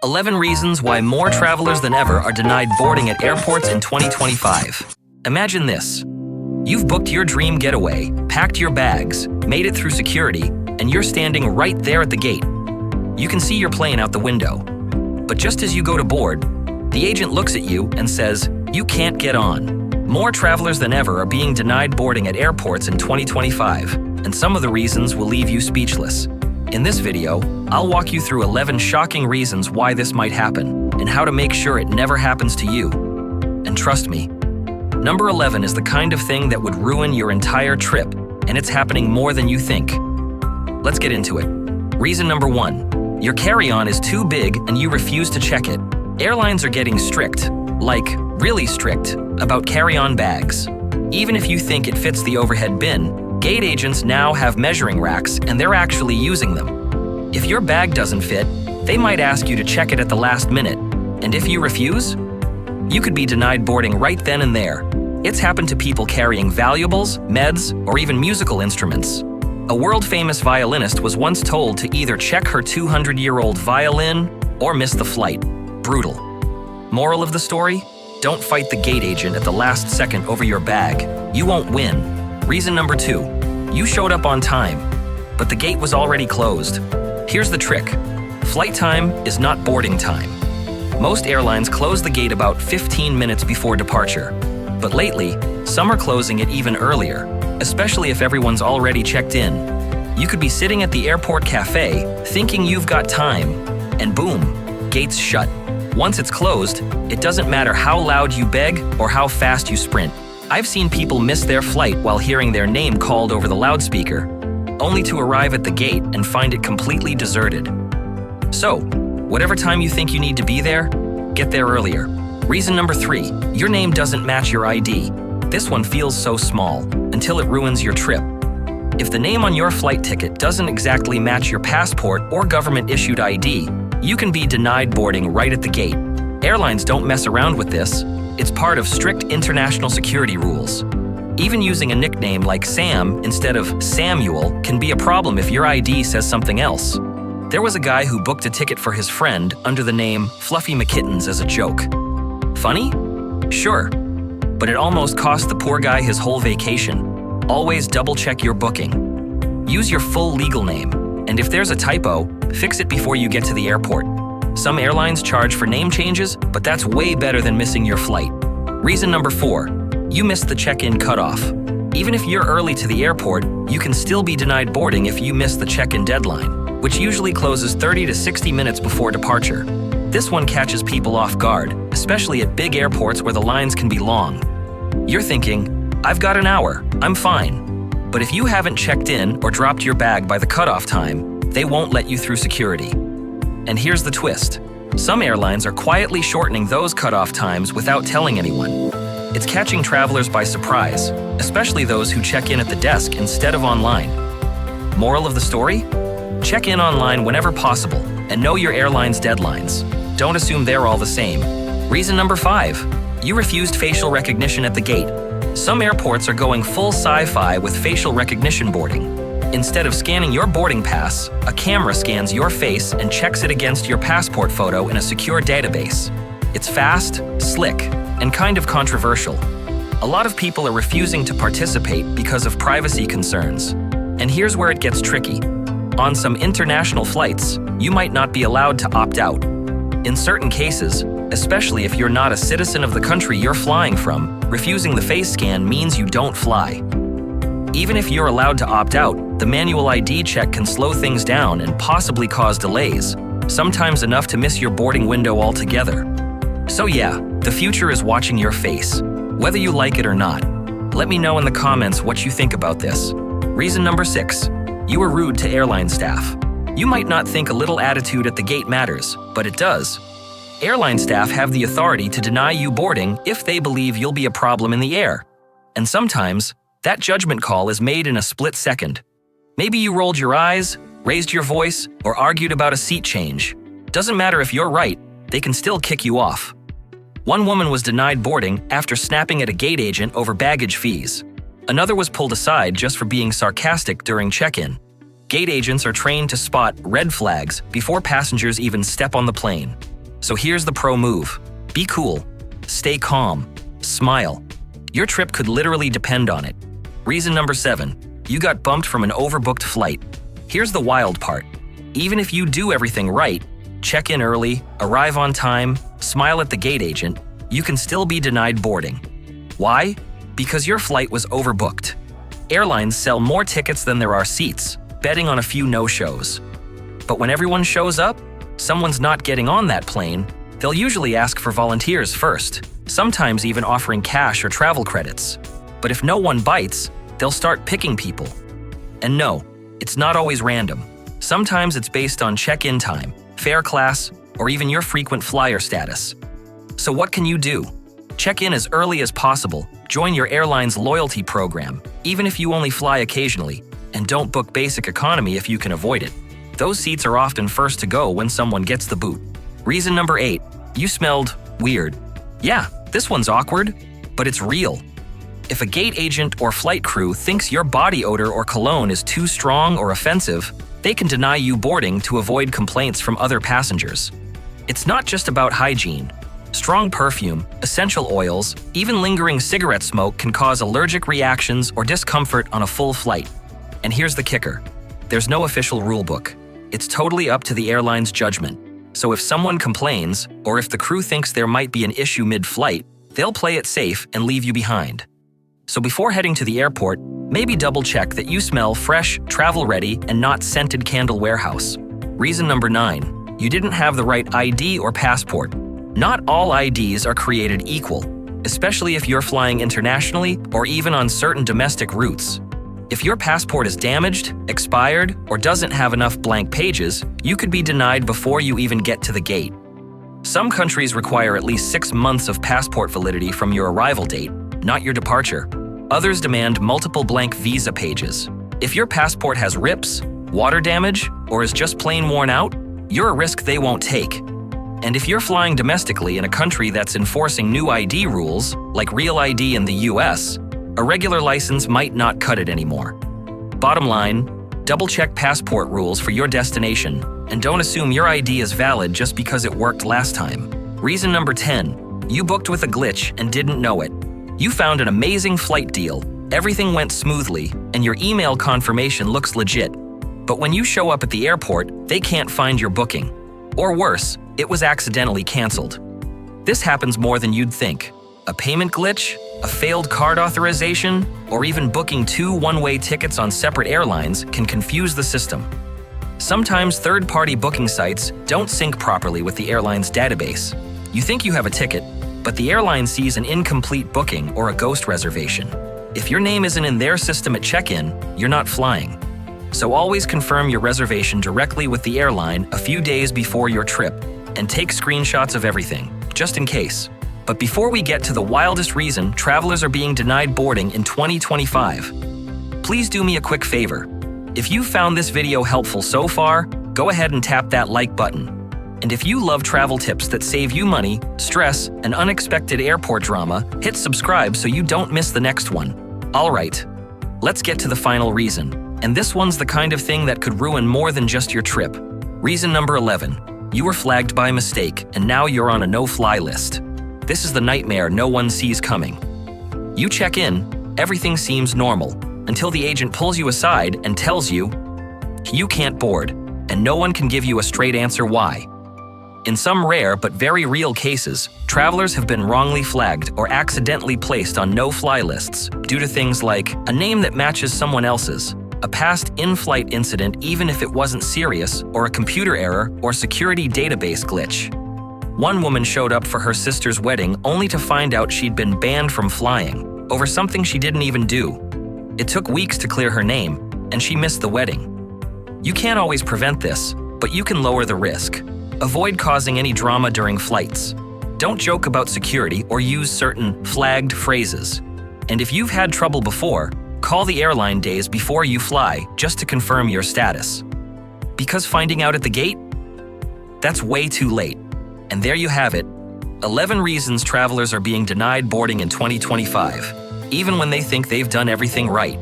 11 reasons why more travelers than ever are denied boarding at airports in 2025. Imagine this. You've booked your dream getaway, packed your bags, made it through security, and you're standing right there at the gate. You can see your plane out the window. But just as you go to board, the agent looks at you and says, "You can't get on." More travelers than ever are being denied boarding at airports in 2025, and some of the reasons will leave you speechless. In this video, I'll walk you through 11 shocking reasons why this might happen, and how to make sure it never happens to you. And trust me, number 11 is the kind of thing that would ruin your entire trip, and it's happening more than you think. Let's get into it. Reason number 1, your carry-on is too big and you refuse to check it. Airlines are getting strict, like really strict, about carry-on bags. Even if you think it fits the overhead bin, gate agents now have measuring racks and they're actually using them. If your bag doesn't fit, they might ask you to check it at the last minute, and if you refuse, you could be denied boarding right then and there. It's happened to people carrying valuables, meds, or even musical instruments. A world-famous violinist was once told to either check her 200-year-old violin or miss the flight. Brutal. Moral of the story? Don't fight the gate agent at the last second over your bag. You won't win. Reason number 2, you showed up on time, but the gate was already closed. Here's the trick. Flight time is not boarding time. Most airlines close the gate about 15 minutes before departure, but lately, some are closing it even earlier, especially if everyone's already checked in. You could be sitting at the airport cafe, thinking you've got time, and boom, gates shut. Once it's closed, it doesn't matter how loud you beg or how fast you sprint. I've seen people miss their flight while hearing their name called over the loudspeaker, only to arrive at the gate and find it completely deserted. So, whatever time you think you need to be there, get there earlier. Reason number 3, your name doesn't match your ID. This one feels so small, until it ruins your trip. If the name on your flight ticket doesn't exactly match your passport or government-issued ID, you can be denied boarding right at the gate. Airlines don't mess around with this. It's part of strict international security rules. Even using a nickname like Sam instead of Samuel can be a problem if your ID says something else. There was a guy who booked a ticket for his friend under the name Fluffy McKittens as a joke. Funny? Sure. But it almost cost the poor guy his whole vacation. Always double-check your booking. Use your full legal name, and if there's a typo, fix it before you get to the airport. Some airlines charge for name changes, but that's way better than missing your flight. Reason number 4, you missed the check-in cutoff. Even if you're early to the airport, you can still be denied boarding if you miss the check-in deadline, which usually closes 30 to 60 minutes before departure. This one catches people off guard, especially at big airports where the lines can be long. You're thinking, I've got an hour, I'm fine. But if you haven't checked in or dropped your bag by the cutoff time, they won't let you through security. And here's the twist. Some airlines are quietly shortening those cutoff times without telling anyone. It's catching travelers by surprise, especially those who check in at the desk instead of online. Moral of the story? Check in online whenever possible and know your airline's deadlines. Don't assume they're all the same. Reason number 5, you refused facial recognition at the gate. Some airports are going full sci-fi with facial recognition boarding. Instead of scanning your boarding pass, a camera scans your face and checks it against your passport photo in a secure database. It's fast, slick, and kind of controversial. A lot of people are refusing to participate because of privacy concerns. And here's where it gets tricky. On some international flights, you might not be allowed to opt out. In certain cases, especially if you're not a citizen of the country you're flying from, refusing the face scan means you don't fly. Even if you're allowed to opt out, the manual ID check can slow things down and possibly cause delays, sometimes enough to miss your boarding window altogether. So yeah, the future is watching your face, whether you like it or not. Let me know in the comments what you think about this. Reason number 6, you were rude to airline staff. You might not think a little attitude at the gate matters, but it does. Airline staff have the authority to deny you boarding if they believe you'll be a problem in the air. And sometimes, that judgment call is made in a split second. Maybe you rolled your eyes, raised your voice, or argued about a seat change. Doesn't matter if you're right, they can still kick you off. One woman was denied boarding after snapping at a gate agent over baggage fees. Another was pulled aside just for being sarcastic during check-in. Gate agents are trained to spot red flags before passengers even step on the plane. So here's the pro move. Be cool. Stay calm. Smile. Your trip could literally depend on it. Reason number 7. You got bumped from an overbooked flight. Here's the wild part. Even if you do everything right, check in early, arrive on time, smile at the gate agent, you can still be denied boarding. Why? Because your flight was overbooked. Airlines sell more tickets than there are seats, betting on a few no-shows. But when everyone shows up, someone's not getting on that plane, they'll usually ask for volunteers first, sometimes even offering cash or travel credits. But if no one bites, they'll start picking people. And no, it's not always random. Sometimes it's based on check-in time, fare class, or even your frequent flyer status. So what can you do? Check in as early as possible, join your airline's loyalty program, even if you only fly occasionally, and don't book basic economy if you can avoid it. Those seats are often first to go when someone gets the boot. Reason number 8. You smelled weird. Yeah, this one's awkward, but it's real. If a gate agent or flight crew thinks your body odor or cologne is too strong or offensive, they can deny you boarding to avoid complaints from other passengers. It's not just about hygiene. Strong perfume, essential oils, even lingering cigarette smoke can cause allergic reactions or discomfort on a full flight. And here's the kicker. There's no official rulebook. It's totally up to the airline's judgment. So if someone complains, or if the crew thinks there might be an issue mid-flight, they'll play it safe and leave you behind. So before heading to the airport, maybe double-check that you smell fresh, travel-ready, and not scented candle warehouse. Reason number 9. You didn't have the right ID or passport. Not all IDs are created equal, especially if you're flying internationally or even on certain domestic routes. If your passport is damaged, expired, or doesn't have enough blank pages, you could be denied before you even get to the gate. Some countries require at least 6 months of passport validity from your arrival date, not your departure. Others demand multiple blank visa pages. If your passport has rips, water damage, or is just plain worn out, you're a risk they won't take. And if you're flying domestically in a country that's enforcing new ID rules, like Real ID in the US, a regular license might not cut it anymore. Bottom line, double-check passport rules for your destination, and don't assume your ID is valid just because it worked last time. Reason number 10. You booked with a glitch and didn't know it. You found an amazing flight deal, everything went smoothly, and your email confirmation looks legit. But when you show up at the airport, they can't find your booking. Or worse, it was accidentally canceled. This happens more than you'd think. A payment glitch, a failed card authorization, or even booking 2 one-way tickets on separate airlines can confuse the system. Sometimes third-party booking sites don't sync properly with the airline's database. You think you have a ticket, but the airline sees an incomplete booking or a ghost reservation. If your name isn't in their system at check-in, you're not flying. So always confirm your reservation directly with the airline a few days before your trip, and take screenshots of everything, just in case. But before we get to the wildest reason travelers are being denied boarding in 2025, please do me a quick favor. If you found this video helpful so far, go ahead and tap that like button. And if you love travel tips that save you money, stress, and unexpected airport drama, hit subscribe so you don't miss the next one. Alright, let's get to the final reason. And this one's the kind of thing that could ruin more than just your trip. Reason number 11. You were flagged by mistake, and now you're on a no-fly list. This is the nightmare no one sees coming. You check in, everything seems normal, until the agent pulls you aside and tells you, you can't board, and no one can give you a straight answer why. In some rare but very real cases, travelers have been wrongly flagged or accidentally placed on no-fly lists due to things like a name that matches someone else's, a past in-flight incident even if it wasn't serious, or a computer error or security database glitch. One woman showed up for her sister's wedding only to find out she'd been banned from flying over something she didn't even do. It took weeks to clear her name, and she missed the wedding. You can't always prevent this, but you can lower the risk. Avoid causing any drama during flights. Don't joke about security or use certain flagged phrases. And if you've had trouble before, call the airline days before you fly just to confirm your status. Because finding out at the gate? That's way too late. And there you have it. 11 reasons travelers are being denied boarding in 2025, even when they think they've done everything right.